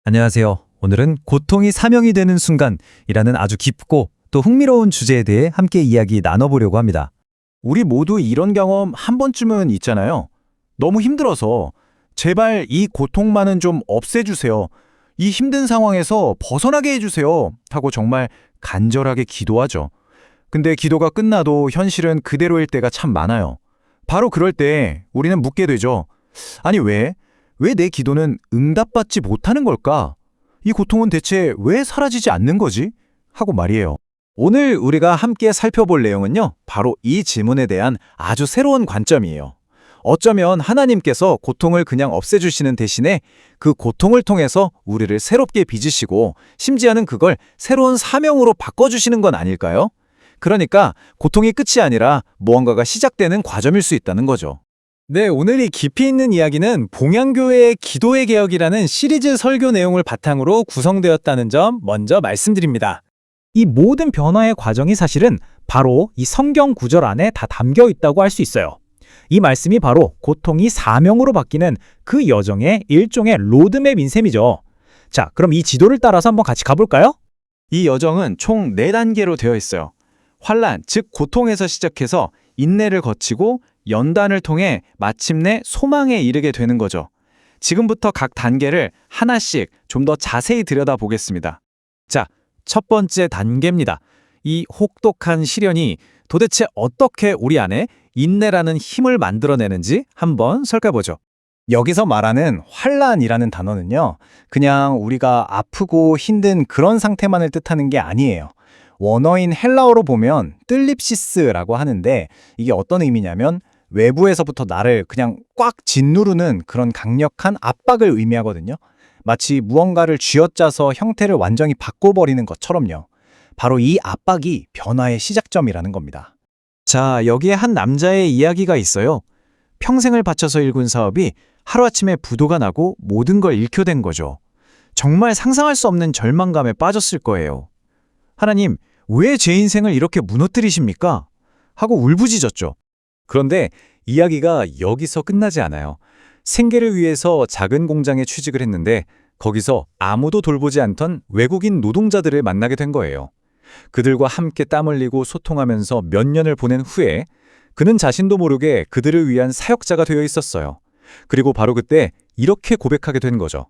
안녕하세요. 오늘은 고통이 사명이 되는 순간이라는 아주 깊고 또 흥미로운 주제에 대해 함께 이야기 나눠보려고 합니다. 우리 모두 이런 경험 한 번쯤은 있잖아요. 너무 힘들어서 제발 이 고통만은 좀 없애주세요. 이 힘든 상황에서 벗어나게 해주세요. 하고 정말 간절하게 기도하죠. 근데 기도가 끝나도 현실은 그대로일 때가 참 많아요. 바로 그럴 때 우리는 묻게 되죠. 아니 왜? 왜 내 기도는 응답받지 못하는 걸까? 이 고통은 대체 왜 사라지지 않는 거지? 하고 말이에요. 오늘 우리가 함께 살펴볼 내용은요, 바로 이 질문에 대한 아주 새로운 관점이에요. 어쩌면 하나님께서 고통을 그냥 없애주시는 대신에 그 고통을 통해서 우리를 새롭게 빚으시고 심지어는 그걸 새로운 사명으로 바꿔주시는 건 아닐까요? 그러니까 고통이 끝이 아니라 무언가가 시작되는 과정일 수 있다는 거죠. 네, 오늘 이 깊이 있는 이야기는 봉양교회의 기도의 개혁이라는 시리즈 설교 내용을 바탕으로 구성되었다는 점 먼저 말씀드립니다. 이 모든 변화의 과정이 사실은 바로 이 성경 구절 안에 다 담겨 있다고 할 수 있어요. 이 말씀이 바로 고통이 사명으로 바뀌는 그 여정의 일종의 로드맵인 셈이죠. 자, 그럼 이 지도를 따라서 한번 같이 가볼까요? 이 여정은 총 4단계로 되어 있어요. 환난, 즉 고통에서 시작해서 인내를 거치고 연단을 통해 마침내 소망에 이르게 되는 거죠. 지금부터 각 단계를 하나씩 좀 더 자세히 들여다보겠습니다. 자, 첫 번째 단계입니다. 이 혹독한 시련이 도대체 어떻게 우리 안에 인내라는 힘을 만들어내는지 한번 살펴보죠. 여기서 말하는 환난이라는 단어는요, 그냥 우리가 아프고 힘든 그런 상태만을 뜻하는 게 아니에요. 원어인 헬라어로 보면 뜰립시스라고 하는데 이게 어떤 의미냐면 외부에서부터 나를 그냥 꽉 짓누르는 그런 강력한 압박을 의미하거든요. 마치 무언가를 쥐어짜서 형태를 완전히 바꿔버리는 것처럼요. 바로 이 압박이 변화의 시작점이라는 겁니다. 자, 여기에 한 남자의 이야기가 있어요. 평생을 바쳐서 일군 사업이 하루아침에 부도가 나고 모든 걸 잃게 된 거죠. 정말 상상할 수 없는 절망감에 빠졌을 거예요. 하나님, 왜 제 인생을 이렇게 무너뜨리십니까? 하고 울부짖었죠. 그런데 이야기가 여기서 끝나지 않아요. 생계를 위해서 작은 공장에 취직을 했는데 거기서 아무도 돌보지 않던 외국인 노동자들을 만나게 된 거예요. 그들과 함께 땀 흘리고 소통하면서 몇 년을 보낸 후에 그는 자신도 모르게 그들을 위한 사역자가 되어 있었어요. 그리고 바로 그때 이렇게 고백하게 된 거죠.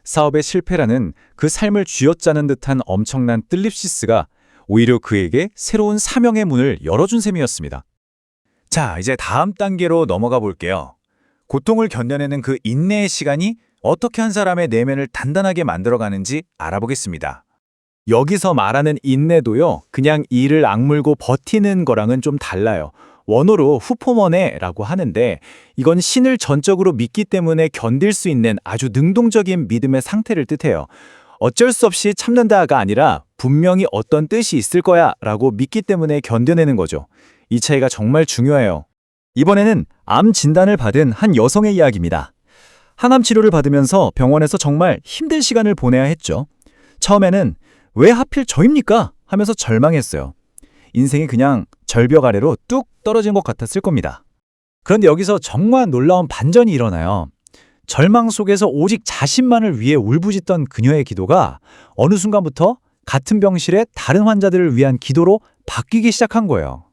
사업의 실패라는 그 삶을 쥐어짜는 듯한 엄청난 뜰립시스가 오히려 그에게 새로운 사명의 문을 열어준 셈이었습니다. 자, 이제 다음 단계로 넘어가 볼게요. 고통을 견뎌내는 그 인내의 시간이 어떻게 한 사람의 내면을 단단하게 만들어가는지 알아보겠습니다. 여기서 말하는 인내도요, 그냥 이를 악물고 버티는 거랑은 좀 달라요. 원어로 후포머네라고 하는데 이건 신을 전적으로 믿기 때문에 견딜 수 있는 아주 능동적인 믿음의 상태를 뜻해요. 어쩔 수 없이 참는다가 아니라 분명히 어떤 뜻이 있을 거야 라고 믿기 때문에 견뎌내는 거죠. 이 차이가 정말 중요해요. 이번에는 암 진단을 받은 한 여성의 이야기입니다. 항암 치료를 받으면서 병원에서 정말 힘든 시간을 보내야 했죠. 처음에는 왜 하필 저입니까? 하면서 절망했어요. 인생이 그냥 절벽 아래로 뚝 떨어진 것 같았을 겁니다. 그런데 여기서 정말 놀라운 반전이 일어나요. 절망 속에서 오직 자신만을 위해 울부짖던 그녀의 기도가 어느 순간부터 같은 병실의 다른 환자들을 위한 기도로 바뀌기 시작한 거예요.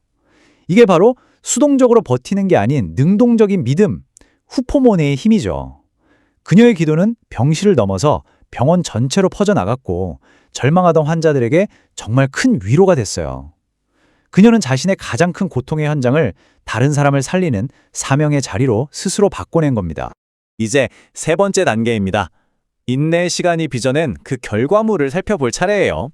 이게 바로 수동적으로 버티는 게 아닌 능동적인 믿음, 후포모네의 힘이죠. 그녀의 기도는 병실을 넘어서 병원 전체로 퍼져나갔고 절망하던 환자들에게 정말 큰 위로가 됐어요. 그녀는 자신의 가장 큰 고통의 현장을 다른 사람을 살리는 사명의 자리로 스스로 바꿔낸 겁니다. 이제 세 번째 단계입니다. 인내의 시간이 빚어낸 그 결과물을 살펴볼 차례예요.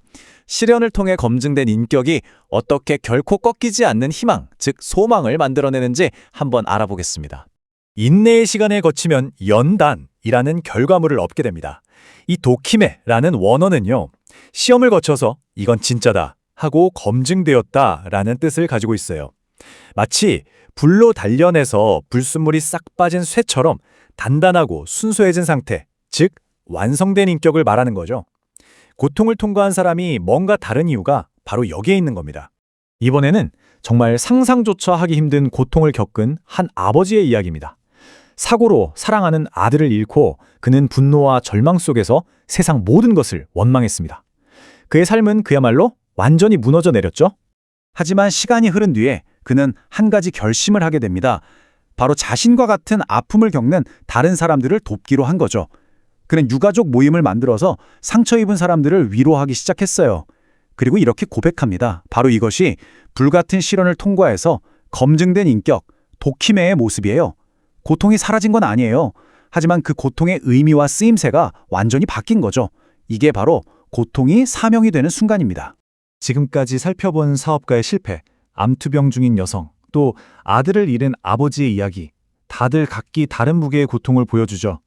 시련을 통해 검증된 인격이 어떻게 결코 꺾이지 않는 희망, 즉 소망을 만들어내는지 한번 알아보겠습니다. 인내의 시간을 거치면 연단이라는 결과물을 얻게 됩니다. 이 도키메라는 원어는요, 시험을 거쳐서 이건 진짜다 하고 검증되었다라는 뜻을 가지고 있어요. 마치 불로 단련해서 불순물이 싹 빠진 쇠처럼 단단하고 순수해진 상태, 즉 완성된 인격을 말하는 거죠. 고통을 통과한 사람이 뭔가 다른 이유가 바로 여기에 있는 겁니다. 이번에는 정말 상상조차 하기 힘든 고통을 겪은 한 아버지의 이야기입니다. 사고로 사랑하는 아들을 잃고 그는 분노와 절망 속에서 세상 모든 것을 원망했습니다. 그의 삶은 그야말로 완전히 무너져 내렸죠. 하지만 시간이 흐른 뒤에 그는 한 가지 결심을 하게 됩니다. 바로 자신과 같은 아픔을 겪는 다른 사람들을 돕기로 한 거죠. 그는 유가족 모임을 만들어서 상처 입은 사람들을 위로하기 시작했어요. 그리고 이렇게 고백합니다. 바로 이것이 불같은 시련을 통과해서 검증된 인격, 도키메의 모습이에요. 고통이 사라진 건 아니에요. 하지만 그 고통의 의미와 쓰임새가 완전히 바뀐 거죠. 이게 바로 고통이 사명이 되는 순간입니다. 지금까지 살펴본 사업가의 실패, 암투병 중인 여성, 또 아들을 잃은 아버지의 이야기, 다들 각기 다른 무게의 고통을 보여주죠.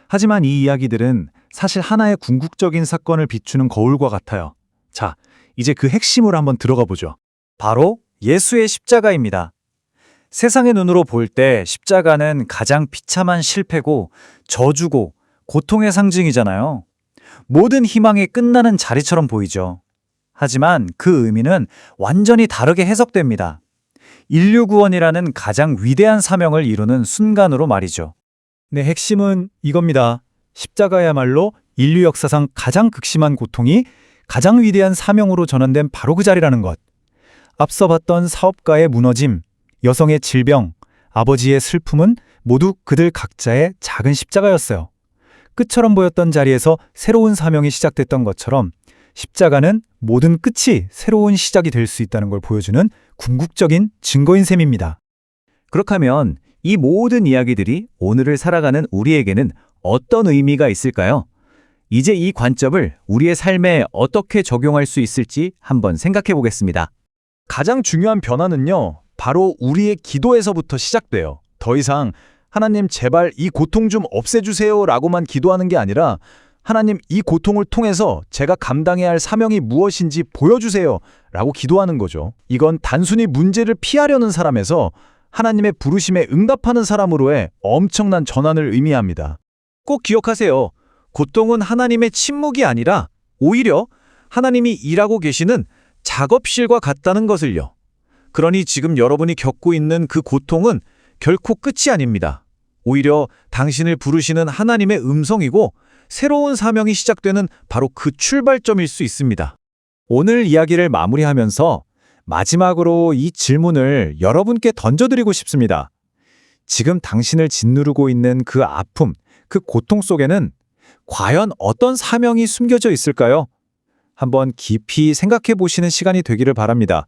하지만 이 이야기들은 사실 하나의 궁극적인 사건을 비추는 거울과 같아요. 자, 이제 그 핵심으로 한번 들어가 보죠. 바로 예수의 십자가입니다. 세상의 눈으로 볼 때 십자가는 가장 비참한 실패고 저주고 고통의 상징이잖아요. 모든 희망이 끝나는 자리처럼 보이죠. 하지만 그 의미는 완전히 다르게 해석됩니다. 인류 구원이라는 가장 위대한 사명을 이루는 순간으로 말이죠. 네, 핵심은 이겁니다. 십자가야말로 인류 역사상 가장 극심한 고통이 가장 위대한 사명으로 전환된 바로 그 자리라는 것. 앞서 봤던 사업가의 무너짐, 여성의 질병, 아버지의 슬픔은 모두 그들 각자의 작은 십자가였어요. 끝처럼 보였던 자리에서 새로운 사명이 시작됐던 것처럼 십자가는 모든 끝이 새로운 시작이 될 수 있다는 걸 보여주는 궁극적인 증거인 셈입니다. 그렇다면 이 모든 이야기들이 오늘을 살아가는 우리에게는 어떤 의미가 있을까요? 이제 이 관점을 우리의 삶에 어떻게 적용할 수 있을지 한번 생각해 보겠습니다. 가장 중요한 변화는요, 바로 우리의 기도에서부터 시작돼요. 더 이상 하나님 제발 이 고통 좀 없애주세요 라고만 기도하는 게 아니라 하나님 이 고통을 통해서 제가 감당해야 할 사명이 무엇인지 보여주세요 라고 기도하는 거죠. 이건 단순히 문제를 피하려는 사람에서 하나님의 부르심에 응답하는 사람으로의 엄청난 전환을 의미합니다. 꼭 기억하세요. 고통은 하나님의 침묵이 아니라 오히려 하나님이 일하고 계시는 작업실과 같다는 것을요. 그러니 지금 여러분이 겪고 있는 그 고통은 결코 끝이 아닙니다. 오히려 당신을 부르시는 하나님의 음성이고 새로운 사명이 시작되는 바로 그 출발점일 수 있습니다. 오늘 이야기를 마무리하면서 마지막으로 이 질문을 여러분께 던져드리고 싶습니다. 지금 당신을 짓누르고 있는 그 아픔, 그 고통 속에는 과연 어떤 사명이 숨겨져 있을까요? 한번 깊이 생각해 보시는 시간이 되기를 바랍니다.